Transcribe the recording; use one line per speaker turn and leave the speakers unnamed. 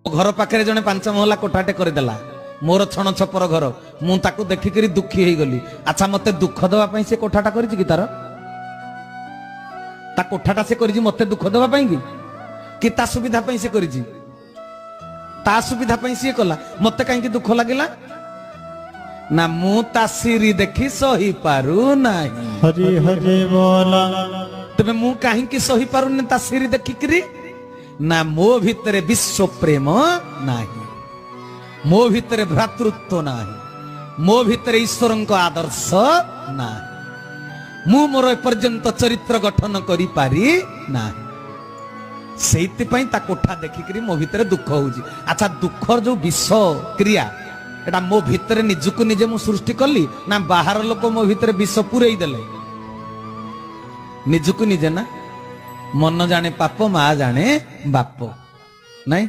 घर पाखे जने 5 महला कोठाटे करदेला मोर छण छपर घर मु ताकू देखिकरी दुखी हो गली। अच्छा मते दुख देवा पई से कोठाटा करिछि कि तार ता कोठाटा से करिछि मते दुख देवा पई कि ता सुविधा पई से करिछि ता सुविधा पई से कला मते काहे कि दुख लागिला ना मु ता सिरी देखि सही पारु नाही।
हरि हरि बोला
तबे मु काहे कि सही पारु ने ता सिरी देखिकरी ना मो भितरे विश्व प्रेम नाही मो भितरे भ्रातृत्व नाही मो भितरे ईश्वर आदर्श नाही मु मोर एपर्यंत चरित्र गठन करि पारि नाही सेति पई ता कोठा देखिकरी मो भितरे दुख होउजी। अच्छा दुखर जो विष क्रिया एटा मो भितरे निजको निजे मु सृष्टि कली ना बाहर लोक मो भितरे विष पुरई देले निजको निजे ना मन जाने पाप मा जाने बाप नहीं।